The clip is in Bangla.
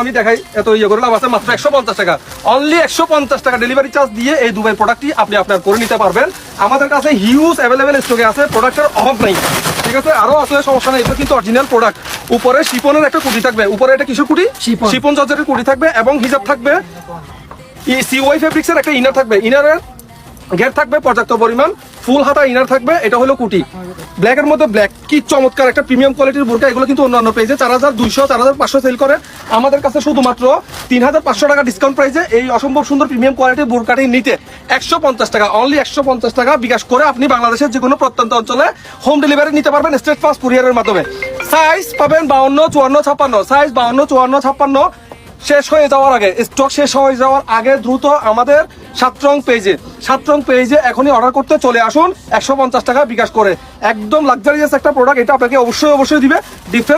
আমি দেখাই এত ইয়ে করে লাভ আছে মাত্র 150 টাকা, অনলি 150 টাকা ডেলিভারি চার্জ দিয়ে এই দুবাই প্রোডাক্টটি আপনি আপনার করে নিতে পারবেন। আমাদের কাছে হিউজ অ্যাভেলেবেল স্টকে আছে, প্রোডাক্টের অভাব নেই, ঠিক আছে। আরো আসলে সমস্যা নেই, এটা কিন্তু অরিজিনাল প্রোডাক্ট। উপরে শিপনের একটা কুটি থাকবে, উপরে এটা কিসের কুটি, শিপন জর্জেটের কুটি থাকবে এবং হিজাব থাকবে। সিওয়াই ফেব্রিক্সের একটা ইনার থাকবে, ইনারের ঘের থাকবে পর্যাপ্ত পরিমাণ, ফুল হাতা ইনার থাকবে, এটা হলো কুটি। ব্ল্যাকের মধ্যে ব্ল্যাক, কি চমৎকার একটা প্রিমিয়াম কোয়ালিটির বোরকা। এগুলো কিন্তু অন্যান্য পেজে 4200 4500 সেল করে, আমাদের কাছে শুধুমাত্র 3500 টাকা ডিসকাউন্ট প্রাইসে এই অসম্ভব সুন্দর প্রিমিয়াম কোয়ালিটির বোরকাটি নিতে 150 টাকা, অনলি 150 টাকা বিকাশ করে আপনি বাংলাদেশের যে কোনো প্রত্যন্ত অঞ্চলে হোম ডেলিভারি নিতে পারবেন স্টেট ফাস্ট কুরিয়ারের মাধ্যমে। সাইজ পাবেন 52 54 56, সাইজ 52 54 56 শেষ হয়ে যাওয়ার আগে, স্টক শেষ হয়ে যাওয়ার আগে দ্রুত আমাদের 7 রং পেজে এখনই অর্ডার করতে চলে আসুন 150 টাকা বিকাশ করে। একদম লাক্সারিয়াস একটা প্রোডাক্ট, এটা আপনাকে অবশ্যই দিবে ডিফারেন্ট